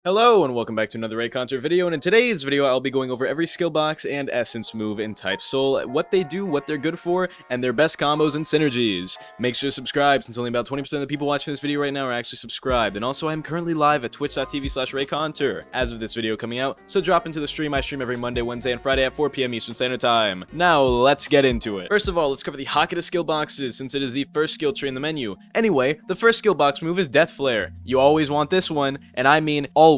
Hello and welcome back to another Reaconteur video, and in today's video I'll be going over every skill box and essence move in Type Soul, what they do, what they're good for, and their best combos and synergies. Make sure to subscribe since only about 20% of the people watching this video right now are actually subscribed, and also I'm currently live at twitch.tv/Reaconteur as of this video coming out, so drop into the stream. I stream every Monday, Wednesday, and Friday at 4 PM Eastern Standard Time. Now let's get into it. First of all, let's cover the Hakata skill boxes since it is the first skill tree in the menu. Anyway, the first skill box move is Death Flare. You always want this one, and I mean always.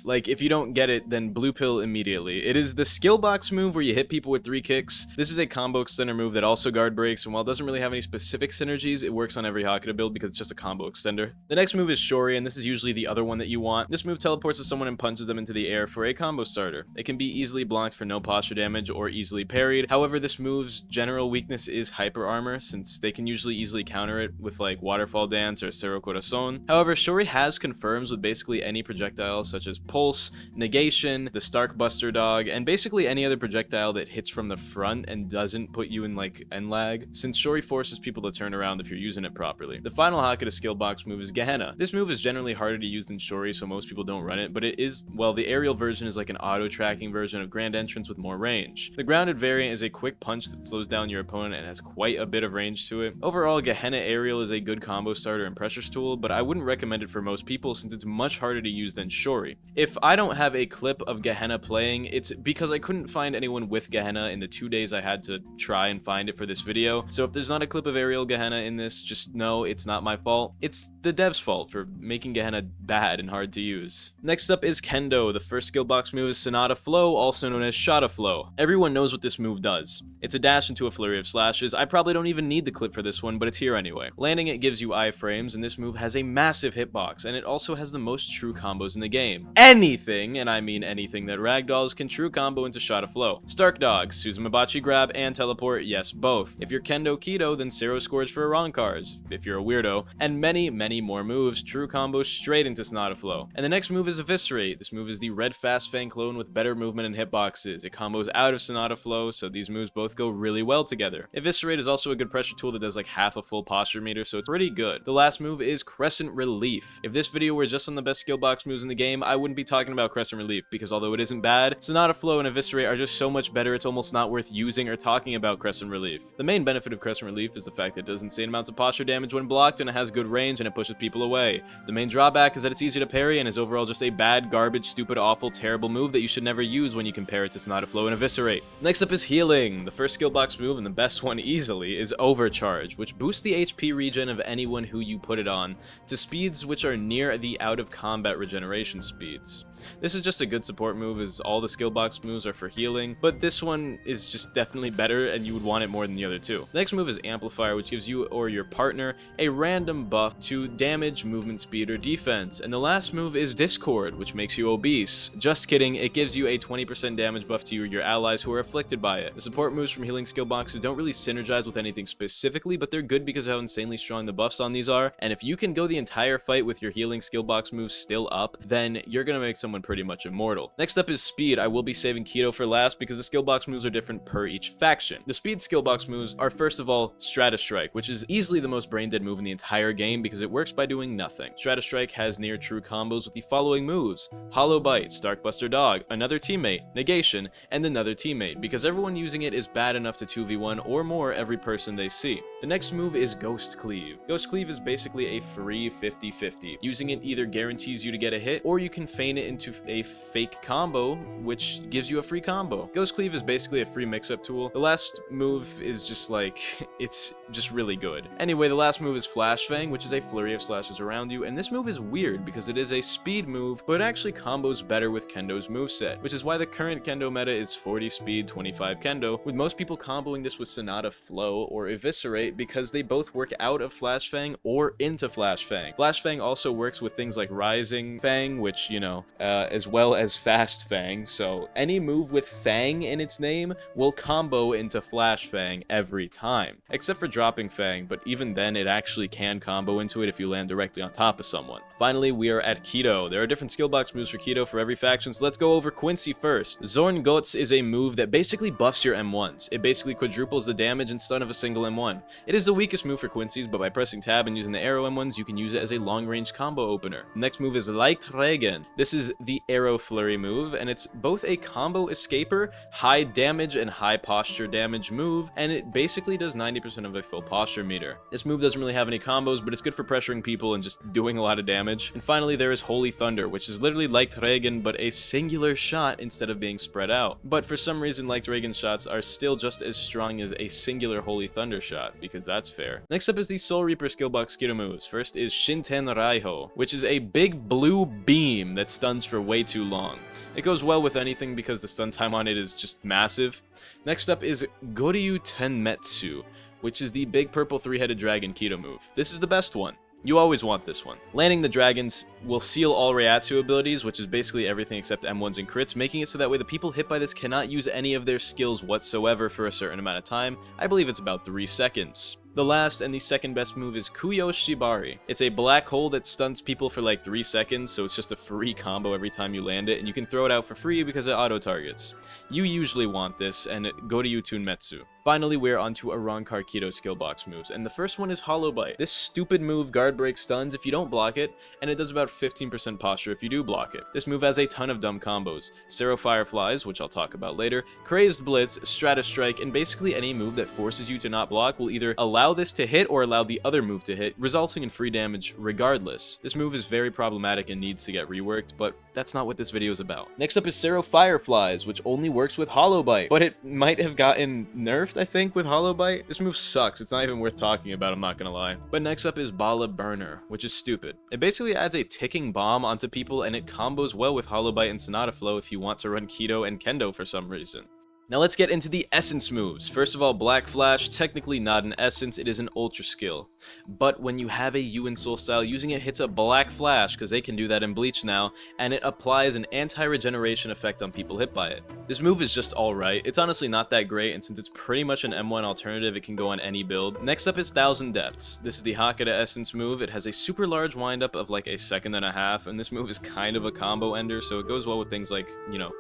Like, if you don't get it, then blue pill immediately. It is the skill box move where you hit people with 3 kicks. This is a combo extender move that also guard breaks, and while it doesn't really have any specific synergies, it works on every Hakata build because it's just a combo extender. The next move is Shori, and this is usually the other one that you want. This move teleports to someone and punches them into the air for a combo starter. It can be easily blocked for no posture damage or easily parried. However, this move's general weakness is hyper armor, since they can usually easily counter it with like Waterfall Dance or Cero Corazon. However, Shori has confirms with basically any projectile such as Pulse, Negation, the Stark Buster Dog, and basically any other projectile that hits from the front and doesn't put you in like end lag, since Shori forces people to turn around if you're using it properly. The final Hakata skill box move is Gehenna. This move is generally harder to use than Shori, so most people don't run it, but it is, well, the aerial version is like an auto-tracking version of Grand Entrance with more range. The grounded variant is a quick punch that slows down your opponent and has quite a bit of range to it. Overall, Gehenna aerial is a good combo starter and pressure tool, but I wouldn't recommend it for most people since it's much harder to use than Shori. If I don't have a clip of Gehenna playing, it's because I couldn't find anyone with Gehenna in the 2 days I had to try and find it for this video. So if there's not a clip of aerial Gehenna in this, just know it's not my fault. It's the dev's fault for making Gehenna bad and hard to use. Next up is Kendo. The first skill box move is Sonata Flow, also known as Shada Flow. Everyone knows what this move does. It's a dash into a flurry of slashes. I probably don't even need the clip for this one, but it's here anyway. Landing it gives you iframes, and this move has a massive hitbox, and it also has the most true combos in the game. Anything, and I mean anything that ragdolls, can true combo into Shada Flow. Stark Dog, Suzumabachi Grab, and Teleport, yes, both. If you're Kendo Keto, then Zero Scourge for wrong cards, if you're a weirdo, and many, many more moves, true combos straight into Sonata Flow. And the next move is Eviscerate. This move is the red Fast Fang clone with better movement and hitboxes. It combos out of Sonata Flow, so these moves both go really well together. Eviscerate is also a good pressure tool that does like half a full posture meter, so it's pretty good. The last move is Crescent Relief. If this video were just on the best skill box moves in the game, I wouldn't be talking about Crescent Relief, because although it isn't bad, Sonata Flow and Eviscerate are just so much better, it's almost not worth using or talking about Crescent Relief. The main benefit of Crescent Relief is the fact that it does insane amounts of posture damage when blocked, and it has good range, and it pushes people away. The main drawback is that it's easy to parry, and is overall just a bad, garbage, stupid, awful, terrible move that you should never use when you compare it to Sonata Flow and Eviscerate. Next up is Healing. The first skill box move, and the best one easily, is Overcharge, which boosts the HP regen of anyone who you put it on to speeds which are near the out-of-combat regeneration speeds. This is just a good support move, as all the skill box moves are for healing, but this one is just definitely better, and you would want it more than the other two. The next move is Amplifier, which gives you or your partner a random buff to damage, movement speed, or defense. And the last move is Discord, which makes you obese. Just kidding, it gives you a 20% damage buff to you or your allies who are afflicted by it. The support moves from healing skill boxes don't really synergize with anything specifically, but they're good because of how insanely strong the buffs on these are, and if you can go the entire fight with your healing skill box moves still up, then you're gonna make someone pretty much immortal. Next up is Speed. I will be saving Keto for last because the skill box moves are different per each faction. The Speed skill box moves are first of all Strata Strike, which is easily the most brain dead move in the entire game because it works by doing nothing. Strata Strike has near true combos with the following moves: Hollow Bite, Stark Buster Dog, another teammate, Negation, and another teammate, because everyone using it is bad enough to 2v1 or more every person they see. The next move is Ghost Cleave. Ghost Cleave is basically a free 50-50. Using it either guarantees you to get a hit, or you can feign it into a fake combo, which gives you a free combo. Ghost Cleave is basically a free mix-up tool. The last move is just like, it's just really good. Anyway, the last move is Flash Fang, which is a flurry of slashes around you, and this move is weird because it is a speed move, but it actually combos better with Kendo's moveset, which is why the current Kendo meta is 40 speed, 25 Kendo, with most people comboing this with Sonata Flow or Eviscerate because they both work out of Flash Fang or into Flash Fang. Flash Fang also works with things like Rising Fang, which, you know, as well as Fast Fang, so any move with Fang in its name will combo into Flash Fang every time, except for dropping Fang, but even then it actually can combo into it if you land directly on top of someone. Finally, we are at Keto. There are different skill box moves for Keto for every faction, so let's go over Quincy first. Zorn Gots is a move that basically buffs your M1s. It basically quadruples the damage and stun of a single M1. It is the weakest move for Quincy's, but by pressing tab and using the arrow M1s, you can use it as a long-range combo opener. The next move is Light Ray Regen. This is the Arrow Flurry move, and it's both a combo escaper, high damage and high posture damage move, and it basically does 90% of a full posture meter. This move doesn't really have any combos, but it's good for pressuring people and just doing a lot of damage. And finally, there is Holy Thunder, which is literally like Regen, but a singular shot instead of being spread out. But for some reason, like Regen shots are still just as strong as a singular Holy Thunder shot, because that's fair. Next up is the Soul Reaper Skillbox Kiro moves. First is Shinten Raiho, which is a big blue beam that stuns for way too long. It goes well with anything because the stun time on it is just massive. Next up is Goryu Tenmetsu, which is the big purple three-headed dragon Kiro move. This is the best one. You always want this one. Landing the dragons will seal all Reiatsu abilities, which is basically everything except M1s and crits, making it so that way the people hit by this cannot use any of their skills whatsoever for a certain amount of time. I believe it's about 3 seconds. The last and the second best move is Kuyo Shibari. It's a black hole that stuns people for like 3 seconds, so it's just a free combo every time you land it, and you can throw it out for free because it auto-targets. You usually want this, and go to Tunmetsu. Finally, we're onto Arankar Kido Skillbox moves, and the first one is Hollow Bite. This stupid move guard break stuns if you don't block it, and it does about 15% posture if you do block it. This move has a ton of dumb combos. Sero Fireflies, which I'll talk about later, Crazed Blitz, Strata Strike, and basically any move that forces you to not block will either allow this to hit or allow the other move to hit, resulting in free damage regardless. This move is very problematic and needs to get reworked, but that's not what this video is about. Next up is Sero Fireflies, which only works with Hollow Bite, but it might have gotten nerfed, I think, with Hollow Bite. This move sucks. It's not even worth talking about, I'm not gonna lie. But next up is Bala Burner, which is stupid. It basically adds a ticking bomb onto people, and it combos well with Hollow Bite and Sonata Flow if you want to run Kido and Kendo for some reason. Now let's get into the essence moves. First of all, Black Flash, technically not an essence, it is an ultra skill. But when you have a Yuan Soul style, using it hits a Black Flash, because they can do that in Bleach now, and it applies an anti-regeneration effect on people hit by it. This move is just alright. It's honestly not that great, and since it's pretty much an M1 alternative, it can go on any build. Next up is Thousand Depths. This is the Hakata essence move. It has a super large windup of like a second and a half, and this move is kind of a combo ender, so it goes well with things like, you know,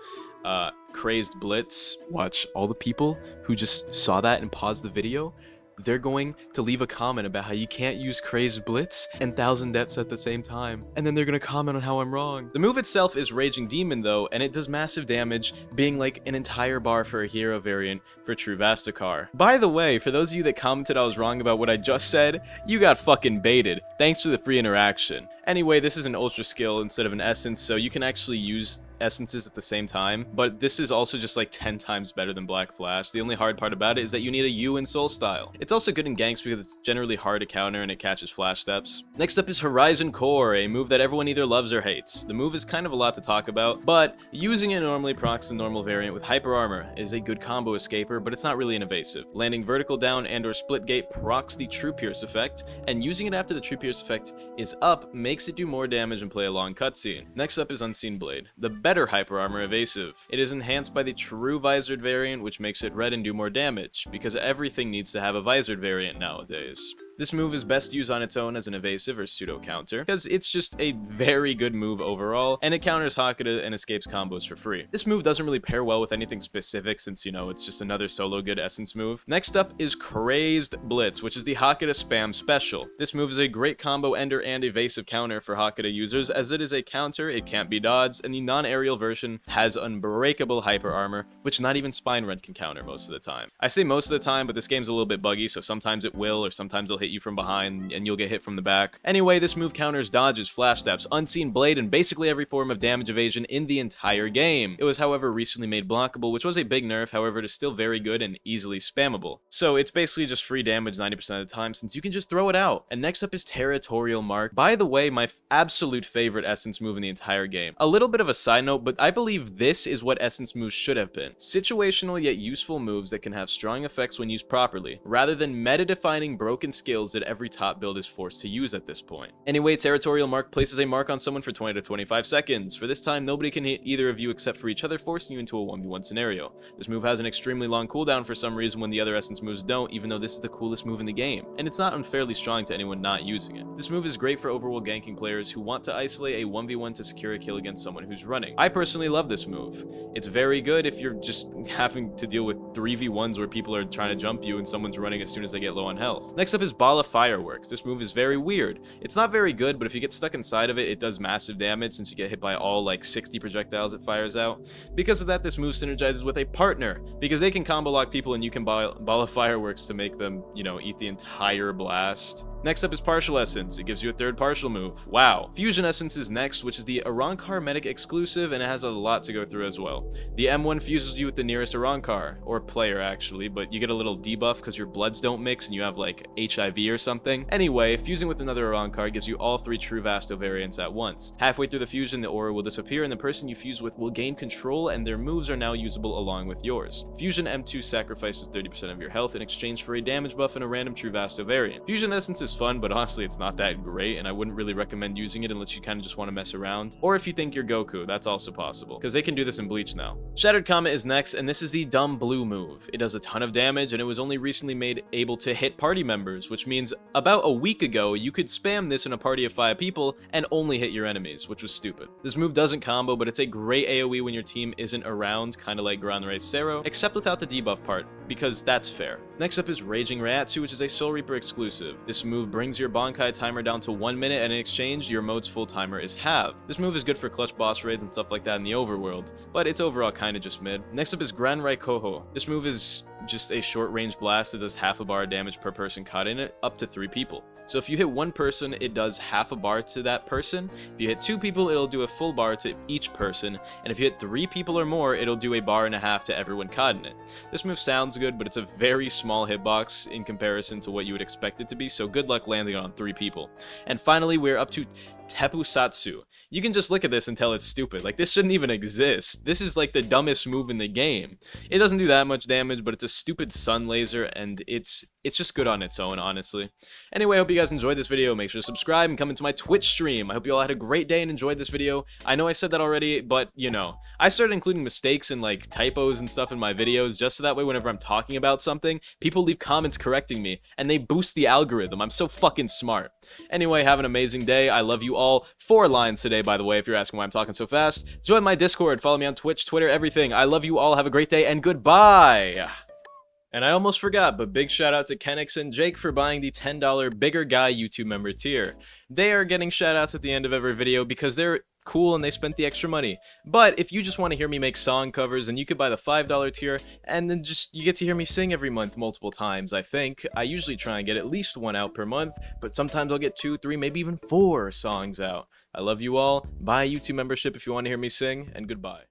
Crazed Blitz. Watch, all the people who just saw that and paused the video, they're going to leave a comment about how you can't use Crazed Blitz and Thousand Depths at the same time, and then they're gonna comment on how I'm wrong. The move itself is Raging Demon though, and it does massive damage, being like an entire bar for a hero variant for True Vastakar. By the way, for those of you that commented I was wrong about what I just said, you got fucking baited. Thanks for the free interaction. Anyway, this is an ultra skill instead of an essence, so you can actually use essences at the same time, but this is also just like 10 times better than Black Flash. The only hard part about it is that you need a Yuan Soul style. It's also good in ganks because it's generally hard to counter and it catches flash steps. Next up is Horizon Core, a move that everyone either loves or hates. The move is kind of a lot to talk about, but using it normally procs the normal variant with Hyper Armor. It is a good combo escaper, but it's not really an evasive. Landing vertical down and or split gate procs the True Pierce effect, and using it after the True Pierce effect is up makes it do more damage and play a long cutscene. Next up is Unseen Blade, the better Hyper Armor evasive. It is enhanced by the true visored variant, which makes it red and do more damage, because everything needs to have a visored variant nowadays. This move is best used on its own as an evasive or pseudo counter, because it's just a very good move overall, and it counters Hakata and escapes combos for free. This move doesn't really pair well with anything specific since, you know, it's just another solo good essence move. Next up is Crazed Blitz, which is the Hakata spam special. This move is a great combo ender and evasive counter for Hakata users, as it is a counter, it can't be dodged, and the non-aerial version has unbreakable hyper armor, which not even Spine Rend can counter most of the time. I say most of the time, but this game's a little bit buggy, so sometimes it will, or sometimes it'll hit you from behind and you'll get hit from the back. Anyway, this move counters dodges, flash steps, unseen blade, and basically every form of damage evasion in the entire game. It was, however, recently made blockable, which was a big nerf. However, it is still very good and easily spammable. So it's basically just free damage 90% of the time, since you can just throw it out. And next up is Territorial Mark. By the way, my absolute favorite essence move in the entire game. A little bit of a side note, but I believe this is what essence moves should have been. Situational yet useful moves that can have strong effects when used properly, rather than meta-defining broken skills that every top build is forced to use at this point. Anyway, Territorial Mark places a mark on someone for 20 to 25 seconds. For this time, nobody can hit either of you except for each other, forcing you into a 1v1 scenario. This move has an extremely long cooldown for some reason when the other essence moves don't, even though this is the coolest move in the game, and it's not unfairly strong to anyone not using it. This move is great for overworld ganking players who want to isolate a 1v1 to secure a kill against someone who's running. I personally love this move. It's very good if you're just having to deal with 3v1s where people are trying to jump you and someone's running as soon as they get low on health. Next up is Ball of Fireworks. This move is very weird. It's not very good, but if you get stuck inside of it, it does massive damage since you get hit by all like 60 projectiles it fires out. Because of that, this move synergizes with a partner, because they can combo lock people and you can Ball of Fireworks to make them, you know, eat the entire blast. Next up is Partial Essence. It gives you a third partial move. Wow. Fusion Essence is next, which is the Reaconteur Medic exclusive, and it has a lot to go through as well. The M1 fuses you with the nearest Reaconteur, or player actually, but you get a little debuff because your bloods don't mix and you have like HIV or something. Anyway, fusing with another Reaconteur gives you all 3 true Vasto variants at once. Halfway through the fusion, the aura will disappear and the person you fuse with will gain control, and their moves are now usable along with yours. Fusion M2 sacrifices 30% of your health in exchange for a damage buff and a random true Vasto variant. Fusion Essence is fun, but honestly it's not that great, and I wouldn't really recommend using it unless you kind of just want to mess around, or if you think you're Goku, that's also possible, because they can do this in Bleach now. Shattered Comet is next, and this is the dumb blue move. It does a ton of damage, and it was only recently made able to hit party members, which means about a week ago you could spam this in a party of 5 people and only hit your enemies, which was stupid. This move doesn't combo, but it's a great AoE when your team isn't around, kind of like Granray Sero, except without the debuff part, because that's fair. Next up is Raging Reiatsu, which is a Soul Reaper exclusive. This move brings your Bankai timer down to 1 minute, and in exchange, your mode's full timer is halved. This move is good for clutch boss raids and stuff like that in the overworld, but it's overall kinda just mid. Next up is Granray Koho. This move is just a short range blast that does half a bar of damage per person caught in it, up to 3 people. So if you hit 1 person, it does half a bar to that person. If you hit 2 people, it'll do a full bar to each person. And if you hit 3 people or more, it'll do a bar and a half to everyone caught in it. This move sounds good, but it's a very small hitbox in comparison to what you would expect it to be, so good luck landing on 3 people. And finally, we're up to Teppusatsu. You can just look at this and tell it's stupid. Like, this shouldn't even exist. This is like the dumbest move in the game. It doesn't do that much damage, but it's a stupid sun laser, and it's just good on its own, honestly. Anyway, I hope you guys enjoyed this video. Make sure to subscribe and come into my Twitch stream. I hope you all had a great day and enjoyed this video. I know I said that already, but, you know, I started including mistakes and, like, typos and stuff in my videos just so that way whenever I'm talking about something, people leave comments correcting me, and they boost the algorithm. I'm so fucking smart. Anyway, have an amazing day. I love you all. 4 lines today, by the way, if you're asking why I'm talking so fast. Join my Discord, follow me on Twitch, Twitter, everything. I love you all. Have a great day, and goodbye! And I almost forgot, but big shout out to Kenix and Jake for buying the $10 Bigger Guy YouTube member tier. They are getting shout outs at the end of every video because they're cool and they spent the extra money. But if you just want to hear me make song covers, then you could buy the $5 tier, and then you get to hear me sing every month multiple times, I think. I usually try and get at least 1 out per month, but sometimes I'll get 2, 3, maybe even 4 songs out. I love you all. Buy a YouTube membership if you want to hear me sing, and goodbye.